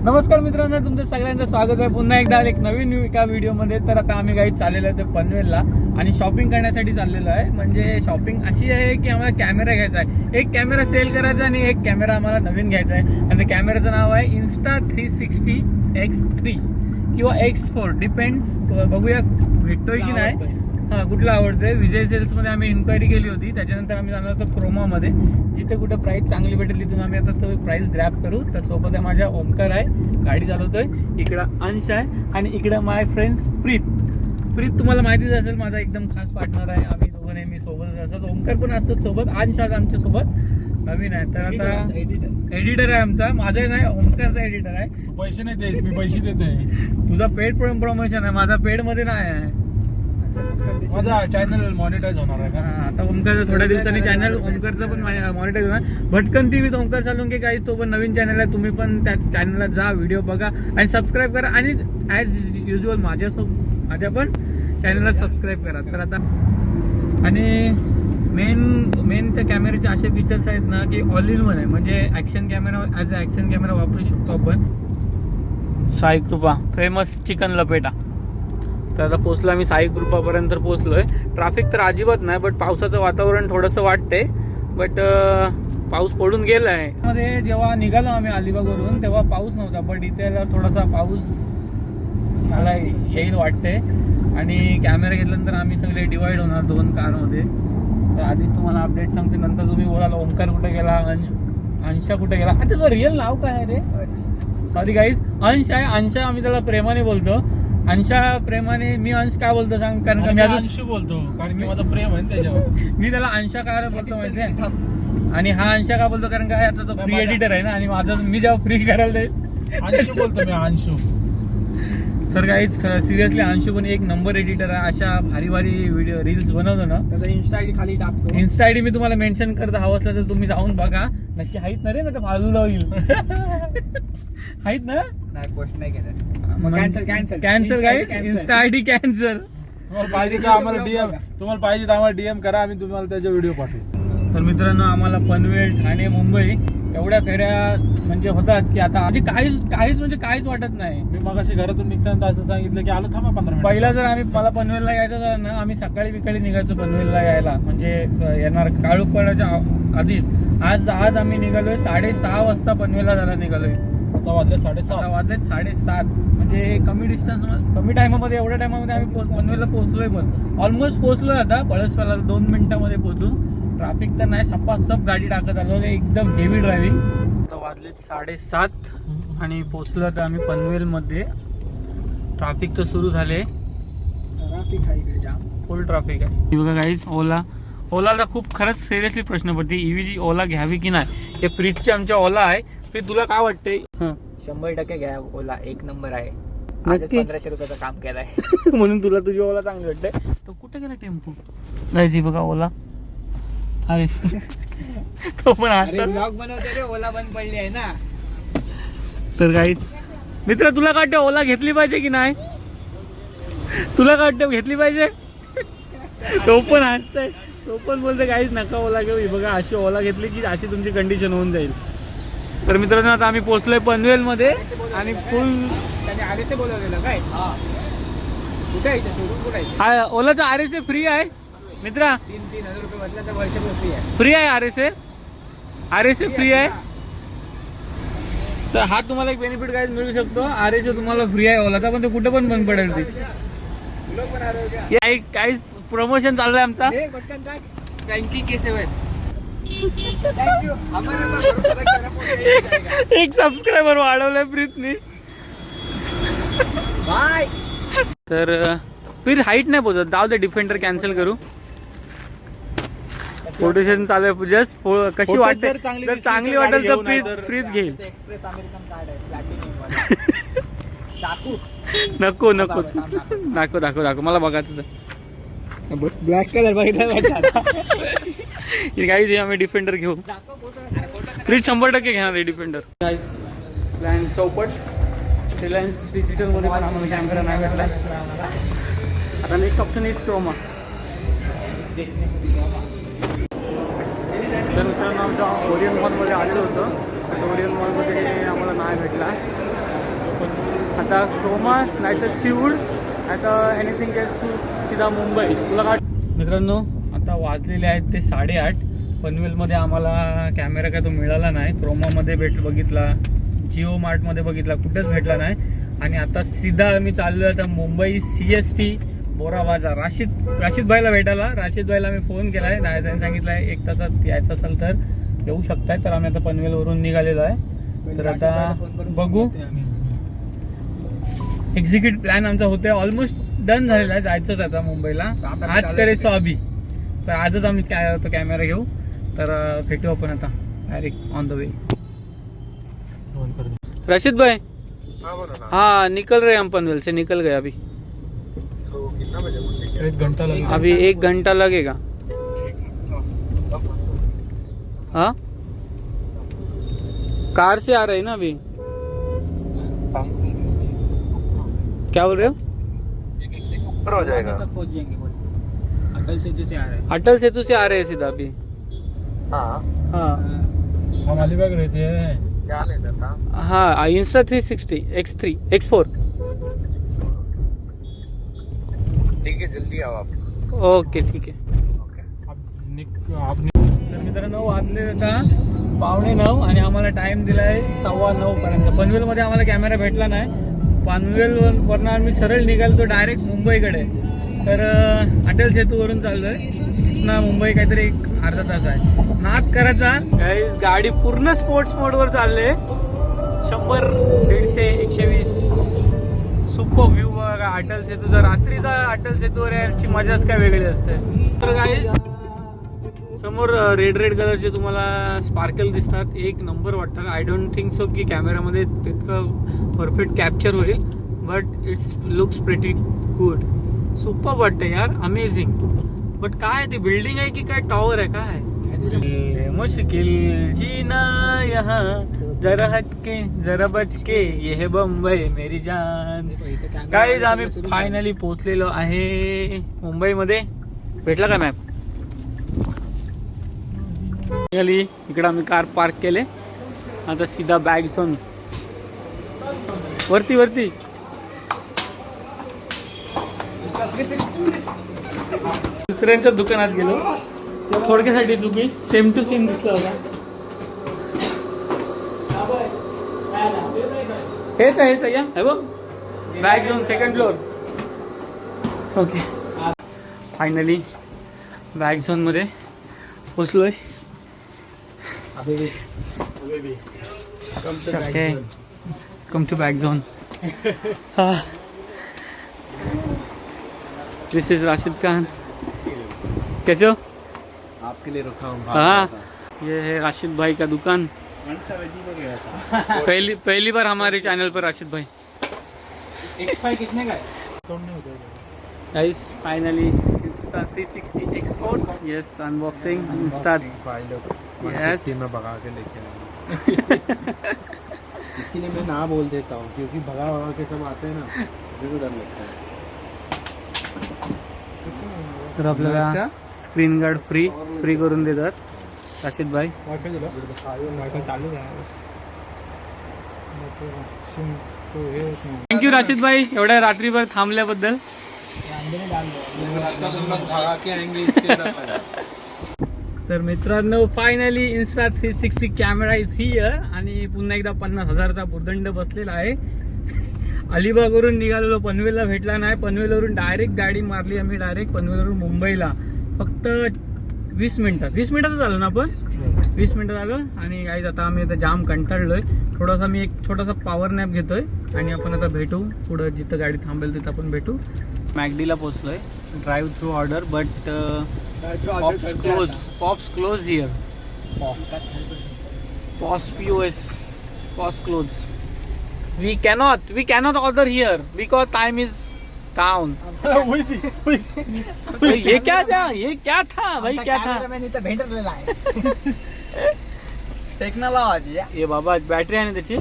नमस्कार मित्रांनो, तुमचं सगळ्यांचं स्वागत आहे पुन्हा एकदा एक नवीन एका व्हिडिओमध्ये. तर आता आम्ही काही चाललेलो आहे ते पनवेलला आणि शॉपिंग करण्यासाठी चाललेलो आहे. म्हणजे शॉपिंग अशी आहे की आम्हाला कॅमेरा घ्यायचा आहे. एक कॅमेरा सेल करायचा आणि एक कॅमेरा आम्हाला नवीन घ्यायचा आहे. आणि त्या कॅमेराचं नाव आहे Insta360 X3 किंवा X4, डिपेंड्स. बघूया भेटतोय की नाही. हां, कुठला आवडतंय. विजय सेल्समध्ये आम्ही इन्क्वायरी केली होती. त्याच्यानंतर आम्ही जाणार होतो क्रोमामध्ये. जिथे कुठे प्राईस चांगली भेटेल तिथून आम्ही आता तो प्राईस ग्रॅब करू. तर सोबत आहे माझ्या ओमकार आहे, गाडी चालवतोय. इकडं अंश आहे आणि इकडं माय फ्रेंड्स प्रीत तुम्हाला माहितीच असेल, माझा एकदम खास पार्टनर आहे. आम्ही दोघं नेहमी सोबतच असतात. ओमकार पण असतो सोबत. अंश आज आमच्या सोबत नवीन आहे. तर आता एडिटर आहे आमचा. माझा नाही, ओमकारचा एडिटर आहे. पैसे नाही द्यायचे, मी पैसे देते. तुझा पेड प्रमोशन आहे, माझा पेड मध्ये नाही आहे. माझा चॅनल मॉनिटाईज होणार आहे का? आता ओमकारचं थोड्या दिवसांनी चॅनल ओमकारचं पण मॉनिटाईज होणार. भटकंती विथ ओमकार सालुंके काही, तो पण नवीन चॅनल आहे. तुम्ही पण त्या चॅनलला जा, व्हिडिओ बघा आणि सबस्क्राईब करा. आणि ॲज युजल माझ्या पण चॅनलला सबस्क्राईब करा. तर आता आणि मेन त्या कॅमेऱ्याचे असे फीचर्स आहेत ना की ऑल इन वन आहे. म्हणजे action camera, as a action camera वापरू शकतो आपण. साई कृपा फेमस चिकन लपेटा. तर आता पोचलो आम्ही, साई कृपापर्यंत पोचलोय. ट्रॅफिक तर अजिबात नाही, बट पावसाचं वातावरण थोडंसं वाटतंय. बट पाऊस पडून गेला आहे. मध्ये जेव्हा निघालो आम्ही अलिबागवरून तेव्हा पाऊस नव्हता, बट इथे थोडासा पाऊस मला येईल वाटते. आणि कॅमेरा घेतल्यानंतर आम्ही सगळे डिवाइड होणार 2 कारमध्ये. तर आधीच तुम्हाला अपडेट सांगते, नंतर तुम्ही बोलाल ओमकार कुठे गेला, अंशा कुठे गेला. आता तुझं रिअल नाव काय आहे रे? सॉरी गाईज, अंश आहे. अंशा आम्ही त्याला प्रेमाने बोलतो. अंशा प्रेमाने. मी अंश काय बोलतो सांग, कारण मी अंश बोलतो कारण की माझं प्रेम आहे त्याच्यावर. मी त्याला अंशा काय बोलतो माहिती आहे. आणि हा अंशा का बोलतो कारण काय, आता तो फ्री एडिटर आहे ना. आणि माझा मी जेव्हा फ्री करायला अंशू बोलतो मी, अंशू. तर काहीच सिरियसली अंशू पण एक नंबर एडिटर आहे. अशा भारी व्हिडिओ रील्स बनवतो ना. त्याचा इन्स्टा आयडी खाली टाकतो. इन्स्टा आयडी मी तुम्हाला मेन्शन करतो, हवं असलं तर तुम्ही जाऊन बघा. नक्की हाईत ना रे, ना फालूला होईल. हाईत ना. नाही, पोस्ट नाही केलं. Cancel guys, Insta ID cancel. तुम्हाला पाहिजे का आम्हाला डीएम, तुम्हाला पाहिजे तर आम्हाला डीएम करा, आम्ही तुम्हाला त्याचे व्हिडिओ पाठवू. तर मित्रांनो, आम्हाला पनवेल, ठाणे, मुंबई एवढ्या फेऱ्या म्हणजे होतात की आता म्हणजे काहीच वाटत नाही. मी मगाशी घरातून निघताना असं सांगितलं की आलो थांबा 15 मिनिट. पहिला जर मला पनवेलला यायचं झालं ना, आम्ही सकाळी निघायचो पनवेलला यायला. म्हणजे येणार काळोख पडायच्या आधीच. आज आम्ही निघालोय 6:30 वाजता पनवेलला जायला निघालोय. आता वाजले 7:30. वाजलेत 7:30. म्हणजे कमी टायमामध्ये, एवढ्या टायमामध्ये आम्ही पनवेलला पोहोचलोय. पण ऑलमोस्ट पोहोचलोय. आता पळसपाला 2 मिनिटांमध्ये पोहोचू. ट्रॅफिक तर नाही, सपासप गाडी टाकत आलो. एकदम हेवी ड्रायव्हिंग. आता वाजलेत 7:30 आणि पोहोचलो तर आम्ही पनवेलमध्ये. ट्रॅफिक तर सुरू झाले, ट्रॅफिक आहे इकडे जाम, फुल ट्रॅफिक आहे. बघा गाईज, ओलाला खूप खरंच सिरियसली प्रश्न पडते, ईव्ही ओला घ्यावी की नाही. हे फ्रीजचे आमच्या ओला आहे. तुला काय वाटतंय? 100% घ्या. ओला एक नंबर आहे. नक्की? 1500 रुपयाचं काम केलंय. म्हणून तुला तुझी ओला चांगली वाटते. तो कुठे गेला टेम्पो? जायची बघा ओला. अरे तो पण ब्लॉग बनवते रे, ओला बंद पडली आहे ना. तर गाईज मित्र, तुला काय वाटतं, ओला घेतली पाहिजे की नाही? तुला काय वाटतं, घेतली पाहिजे? तो पण हसतंय, तो पण बोलतोय गाईज नका ओला घेऊ. बघा, अशी ओला घेतली की अशी तुमची कंडिशन होऊन जाईल. तर मित्रांनो, आता आम्ही पोहोचलोय पनवेलमध्ये आणि फुल त्याने आरएसए बोलवलेलं काय? कुठे आहे शोरूम? कुठे आहे? ओलाचा आरएसए फ्री आहे मित्रा. 3,000 रुपये बदला तर वर्षभर फ्री आहे. फ्री आहे आरएसए फ्री आहे. तर हा तुम्हाला एक बेनिफिट काय मिळू शकतो. आरएसए तुम्हाला फ्री आहे ओलाचा, पण ते कुठे पण बंद पडेल. ते काही प्रमोशन चाललंय आमचा. बँकिंग के सेवा. एक सबस्क्रायबर वाढवलाय प्रीतनी. बाय. तर फिर हाईट नाही पोहोचत. जाऊ दे, डिफेंडर कॅन्सल करू. फोटो सेशन चालू आहे. जस्ट कशी वाटते, जर चांगली वाटेल तर प्रीत घेईल. एक्सप्रेस अमेरिकन कार्ड आहे, प्लॅटिनियम. नको दाखव मला बघायचं. ब्लॅक कलर बघितला. काही आम्ही डिफेंडर घेऊ. फ्रीज 100% घेणार आहे डिफेंडर. प्लॅन चौपट रिलायन्स डिजिटल मध्ये पण आम्हाला कॅमेरा नाही भेटला. आता नेक्स्ट ऑप्शन इज क्रोमा. तर मित्रांनो, आमच्या ओरियन मॉलमध्ये आलेलो होतं. ओरियन मॉलमध्ये आम्हाला नाही भेटला. आता क्रोमा नाही तर सिऊड नाही तर एनिथिंग एल्स टू सीधा मुंबई. तुला काय मित्रांनो, आता वाजलेले आहेत ते 8:30. पनवेलमध्ये आम्हाला कॅमेरा काय तो मिळाला नाही. क्रोमामध्ये बघितला, जिओ मार्टमध्ये बघितला, कुठेच भेटला नाही. आणि आता सीधा आम्ही चाललो आता मुंबई CST बोरा बाजार. राशीद भाईला भेटायला. राशीद भाईला मी फोन केला आहे, नाही त्यांनी सांगितलं आहे 1 तासात यायचं असेल तर येऊ शकताय. तर आम्ही आता पनवेलवरून निघालेलो आहे. तर आता बघू. एक्झिक्यूट प्लॅन आमचा होतोय, ऑलमोस्ट डन झालेला आहे. जायचंच आता मुंबईला. आज करे सो अभी. तर आजच आम्ही तो कॅमेरा घेऊ. तर भेटू आपण आता direct on the way. Rashid भाई, हाँ निकल रहे हम पनवेल से, निकल गए अभी. तो कितना बजे? 1 घंटा लगेगा. अभी 1 घंटा लगेगा. हाँ कार से आ रहे हैं ना अभी. क्या बोल रहे हो? ऊपर हो जाएगा. पहुंच जाएंगे. अटल सेतु से आ रहे हैं. अटल सेतु से आ रहे हैं सीधा अभी. हाँ, हाँ हम अलीबाग रहते हैं. क्या लेता था? हाँ इंस्टा 360 X3 X4. ठीक है, जल्दी आओ आप. ओके ठीक आहे. तर मित्रांनो, वाजले आता 8:45 आणि आम्हाला टाइम दिलाय 9:15 पर्यंत. पनवेलमध्ये आम्हाला कॅमेरा भेटला नाही. पनवेलवरून आम्ही सरळ निघालो तो डायरेक्ट मुंबईकडे. तर अटल सेतूवरून चाललोय. ना मुंबई काहीतरी 1 अर्धा तास आहे. नाद करायचा. गाडी पूर्ण स्पोर्ट्स मोडवर चालले. 100, 150, 120. सुपर व्ह्यू बघा अटल सेतूचा. रात्रीचा अटल सेतूवर याची मजाच काय वेगळी असते. तर गाईज समोर रेड कलरचे तुम्हाला स्पार्कल दिसतात. एक नंबर वाटतात. आय डोंट थिंक सो की कॅमेरामध्ये तितकं परफेक्ट कॅप्चर होईल, but it's looks pretty good. Super वाटतं यार, अमेझिंग. बट काय ते बिल्डिंग आहे की काय टॉवर आहे काय? मुश्किल जीना यहाँ जरा हटके जरा बचके ये है बंबई मेरी जान. गाईज आम्ही फायनली पोहोचलेलो आहे मुंबईमध्ये. भेटला का मॅप? इकडे आम्ही कार पार्क केले. आता सीधा बॅग झोन वरती. दुसऱ्यांच्या दुकानात गेलो. थोडक्यासाठी चुकी सेम टू सेम दिसला होता. हेच आहे या हे बघ, bag zone 2nd floor. Okay, finally bag zone मध्ये पोचलोय. Come to bag zone. This is Rashid Khan. कैसे हो? आपके लिए रुका हूँ. हाँ, ये है राशिद भाई का दुकान. पहली बार हमारे चैनल पर राशिद भाई. X5 कितने का है? Guys finally Insta 360 X4. Yes, unboxing Insta. Yes, मैं भगा के लेके आया. इसके लिए मैं ना बोल देता हूँ, क्योंकि भगा के सब आते हैं ना, मुझे तो डर लगता है. तर आपल्याला स्क्रीन गार्ड फ्री करून देतात राशिद भाई. थँक्यू राशिद भाई एवढ्या रात्रीभर थांबल्याबद्दल. तर मित्रांनो, finally Insta 360 camera is here. आणि पुन्हा एकदा 50,000चा भुर्दंड बसलेला आहे. अलिबागवरून निघालेलो, पनवेलला भेटला नाही. पनवेलवरून डायरेक्ट गाडी मारली आम्ही, डायरेक्ट पनवेलवरून मुंबईला. फक्त 20 मिनिटात आलो ना आपण. 20 मिनिटात आलो. आणि गाईज आता आम्ही आता जाम कंटाळलोय. थोडासा मी एक छोटासा पॉवर नॅप घेतोय आणि आपण आता भेटू पुढं, जिथं गाडी थांबेल तिथं आपण भेटू. मॅकडीला पोहोचलोय. Drive through order, but pops close here. Pause close. We cannot order here because time is down. ये क्या था भाई, क्या था? मैंने तो भेटलेला आहे. टेक्नॉलॉजी. ये बाबा बॅटरी आहे ना त्याची.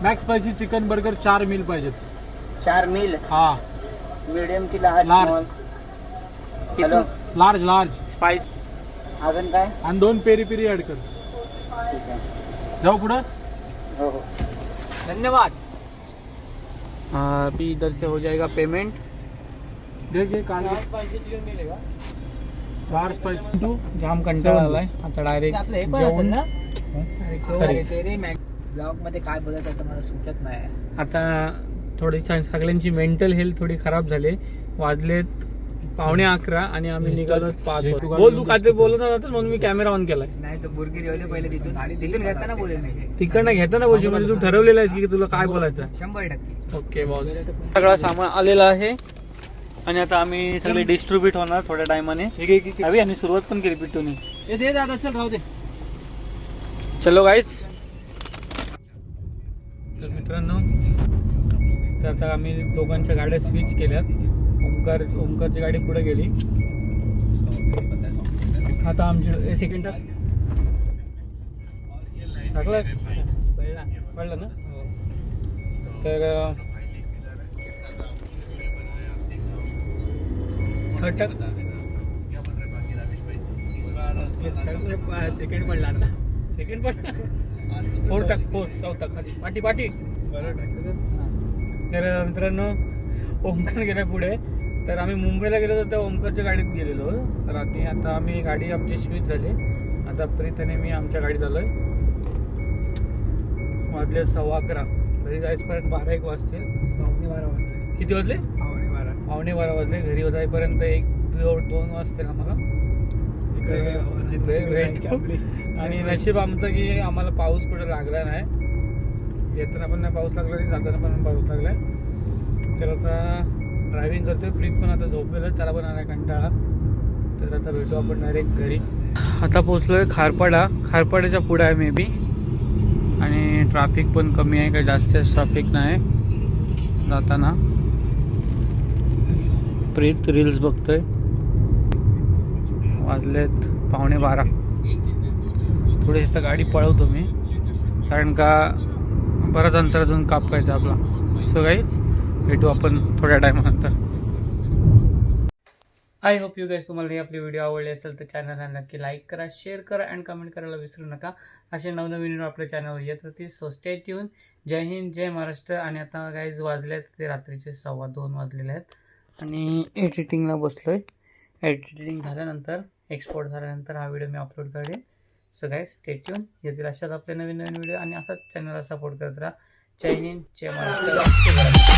Max spicy chicken burger 4 meal पाहिजेत. 4 मील. हा, मीडियम की large. Hello large large spice अजून काय आणि 2 पेरी पेरी ऍड कर. ठीक आहे जाऊ पुढं. हो हो धन्यवाद. अभी इधर से हो जाएगा पेमेंट. दे घे काढ. पैसे चिकन मिळेल का? 4 स्पाइस टू. जाम कंटाळा आलाय आता डायरेक्ट आपलं हे पण असेल जेवण. ना खरी. ते ब्लॉग मध्ये काय बोलत आहे मला सुचत नाही. आता थोडी सगळ्यांची मेंटल हेल्थ थोडी खराब झाली. वाजलेत 11:15 आणि आम्ही निघालो 5 वाजता. बोल तू काय बोलत नव्हतं म्हणून मी कॅमेरा ऑन केलाय. नाही तर बुरगी होते पहिले तिथून घेताना बोलेल मी. तिकडनं घेताना बोलशील म्हणजे तू ठरवलेलं आहेस की तुला काय बोलायचं. 100%. Okay boss. सगळं सामान आलेलं आहे आणि आता आम्ही सगळे डिस्ट्रीब्यूट होणार थोड्या टायमाने. हवी आणि सुरुवात पण केली पिट्टूने. हे दे दादा चल राहू दे. चलो गाईज. तर मित्रांनो तर आता आम्ही दोघांच्या गाड्या स्विच केल्यात. ओमकारची गाडी पुढे गेली. आता आमची सेकंड टाकलास पडला ना. तर थर्ड टाक. सेकंड पडला आता. सेकंड पडला. फोर टाक. फोर चौथा खाली पाठी पाठी. तर मित्रांनो ओमकार गेला पुढे. तर आम्ही मुंबईला गेलो होतो त्या ओमकारच्या गाडीत गेलेलो. तर आता आम्ही गाडी आमची स्विच झाली. आता प्रीत आणि मी आमच्या गाडीत आलोय. वाजले 11:15. घरी जायपर्यंत 12-1 वाजतील. 12:15 किती वाजले? 12:15 वाजले. घरी जाईपर्यंत 1-2 वाजतील आम्हाला. आणि नशीब आमचं की आम्हाला पाऊस कुठे लागला नाही. येताना पण नाही पाऊस लागला नाही, जाताना पण पाऊस लागलाय. तर आता ड्रायव्हिंग करतोय. प्रीत पण आता झोपलेलं, त्याला पण आला कंटाळा. तर आता भेटू आपण डायरेक्ट घरी. आता पोचलोय खारपाड्याच्या पुढे आहे मे बी. आणि ट्रॅफिक पण कमी आहे, काही जास्त ट्रॅफिक नाही जाताना. प्रीत रील्स बघतोय. वाजलेत 11:15. थोडी इथं गाडी पळवतो मी कारण का बरंच अंतर अजून कापायचं आपला. सो गाईज भेटू आपण थोड्या टायमानंतर. आय होप यू गाईज तुम्हाला ही आपली व्हिडिओ आवडली असेल तर चॅनलला नक्की लाईक करा, शेअर करा अँड कमेंट करायला विसरू नका. असे नवनवीन व्हिडिओ आपल्या चॅनलवर येत होती. So stay tuned. जय हिंद, जय महाराष्ट्र. आणि आता गाईज वाजले आहेत ते रात्रीचे 2:15 वाजलेले आहेत आणि एडिटिंगला बसलोय. एडिटिंग झाल्यानंतर एक्सपोर्ट झाल्यानंतर हा व्हिडिओ मी अपलोड करेन. So guys stay tune. येतील अशाच आपले नवीन व्हिडिओ आणि असाच चॅनलला सपोर्ट करत राहा. जय हिंद, जय महाराष्ट्र.